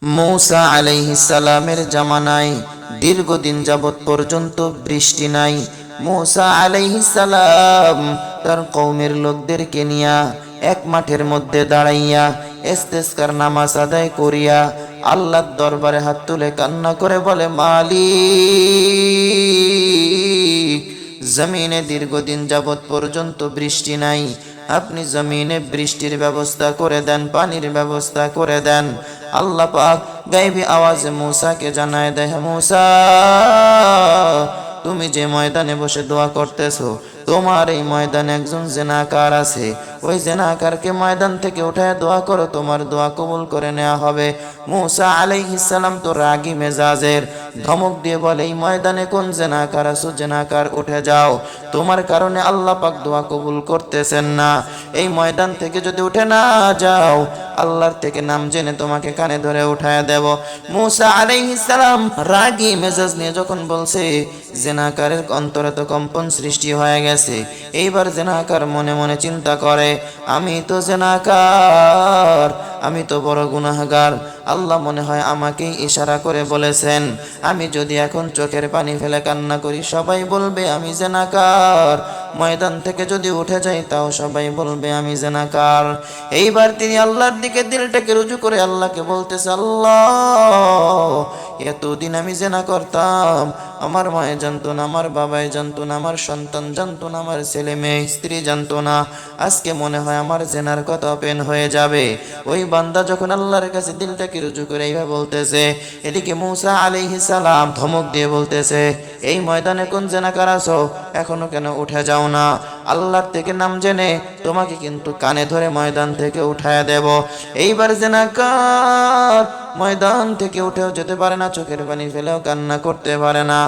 মূসা আলাইহিস সালামের জামানায় দীর্ঘদিন যাবৎ পর্যন্ত বৃষ্টি নাই। মূসা আলাইহিস সালাম তার কওমের লোকদেরকে নিয়া এক মাঠের মধ্যে দাঁড়াইয়া ইস্তেসকার নামাজ আদায় করিয়া আল্লাহর দরবারে হাত তুলে কান্না করে বলে, মালিক, জমিনে দীর্ঘদিন যাবৎ পর্যন্ত বৃষ্টি নাই, আপনি জমিনে বৃষ্টির ব্যবস্থা করে দেন, পানির ব্যবস্থা করে দেন। আল্লাহ পাক গায়বী আওয়াজে মূসাকে জানায় দেয়, মূসা, তুমি যে ময়দানে বসে দোয়া করতেছো, তোমার এই ময়দানে একজন জেনাকার আছে, ওই জেনাকারকে ময়দান থেকে উঠায় দোয়া করো, তোমার দোয়া কবুল করে নেওয়া হবে। মূসা আলাইহিস সালাম তো রাগী মেজাজের, ধমক দিয়ে বলে, এই ময়দানে কোন জেনাকার আছো, জেনাকার উঠে যাও, তোমার কারণে আল্লাহ পাক দোয়া কবুল করতেছেন না। এই ময়দান থেকে যদি উঠে না যাও, আল্লাহর থেকে নাম জেনে তোমাকে কানে ধরে উঠায় দেব। মূসা আলাইহিস সালাম রাগী মেজাজ নিয়ে যখন বলছে, জেনাকারের অন্তরে তো কম্পন সৃষ্টি হয়ে গেছে। এইবার জেনাকার মনে মনে চিন্তা করে, আমি তো জেনাকার, আমি তো বড় গুনাহগার, আল্লাহ মনে হয় আমাকেই ইশারা করে বলেছেন, আমি যদি এখন চোখের পানি ফেলে কান্না করি সবাই বলবে আমি জেনাকার, ময়দান থেকে যদি উঠে যাই তাও সবাই বলবে আমি জেনাকার। এইবার তিনি আল্লাহর দিকে দিলটাকে রুজু করে আল্লাহকে বলতেছে, আল্লাহ, এতদিন আমি জেনা করতাম, আমার মায়ে জানতো না, আমার বাবাই জানতো না, আমার সন্তান জানতো না, আমার ছেলে মেয়ে স্ত্রী জানতো না, আজকে মনে হয় আমার জেনার কথা ওপেন হয়ে যাবে। ওই বান্দা যখন আল্লাহর কাছে দিলটাকে রুজু করে এইভাবে বলতেছে, এদিকে মূসা আলাইহিস সালাম ধমক দিয়ে বলতেছে, এই ময়দানে কোন জেনাকার আছো, এখনো কেন উঠে যাও না? আল্লাহর থেকে নাম জেনে তোমাকে কিন্তু কানে ধরে ময়দান থেকে উঠায় দেব। এইবার জেনাকার ময়দান থেকে উঠেও যেতে পারে না, চোখের পানি ফেলেও কান্না করতে পারে না।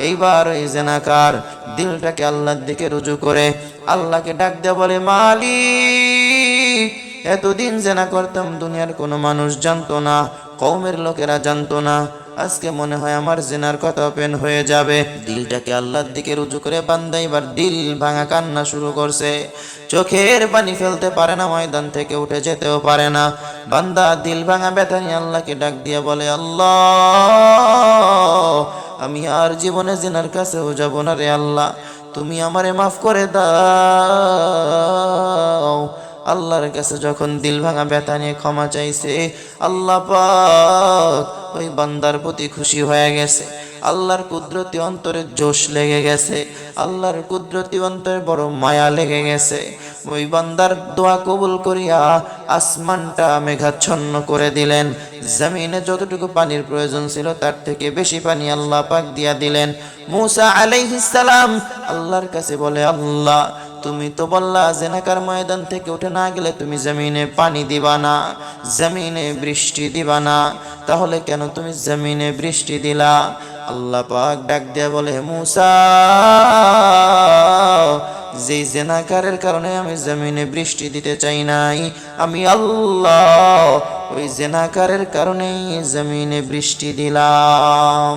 এইবার ওই জেনাকার দিলটাকে আল্লাহর দিকে রুজু করে আল্লাহকে ডাক দিয়ে বলে, মালিক, এতদিন জেনা করতাম, দুনিয়ার কোনো মানুষ জানতো না, কওমের লোকেরা জানতো না, আজকে মনে হয় আমার জেনার কথা ওপেন হয়ে যাবে। দিলটাকে আল্লাহর দিকে রুজু করে বান্দা এবার দিল ভাঙা কান্না শুরু করছে, চোখের পানি ফেলতে পারে না, ময়দান থেকে উঠে যেতেও পারে না। বান্দা দিল ভাঙা ব্যথা নিয়ে আল্লাহকে ডাক দিয়ে বলে, আল্লাহ, আমি আর জীবনে জেনার কাছেও যাব না রে আল্লাহ, তুমি আমারে মাফ করে দাও। আল্লাহর কাছে যখন দিল ভাঙা ব্যথা নিয়ে ক্ষমা চাইছে, আল্লাহ পাক ওই বান্দার প্রতি খুশি হয়ে গেছে, আল্লাহর কুদরতি অন্তরে জোশ লেগে গেছে, আল্লাহর কুদরতি অন্তরে বড় মায়া লেগে গেছে। ওই বান্দার দোয়া কবুল করিয়া আসমানটা মেঘাচ্ছন্ন করে দিলেন, জমিনে যতটুকু পানির প্রয়োজন ছিল তার থেকে বেশি পানি আল্লাহ পাক দিয়া দিলেন। মূসা আলাইহিস সালাম আল্লাহর কাছে বলে, আল্লাহ, তুমি তো বললা জেনাকার ময়দান থেকে উঠে না গেলে তুমি জমিনে পানি দিবা না, জমিনে বৃষ্টি দিবা না, তাহলে কেন তুমি জমিনে বৃষ্টি দিলা? আল্লাহ পাক ডাক দিয়ে বলে, মূসা, যেই জেনাকারের কারণে আমি জমিনে বৃষ্টি দিতে চাই নাই, আমি আল্লাহ ওই জেনাকারের কারণেই জমিনে বৃষ্টি দিলাম।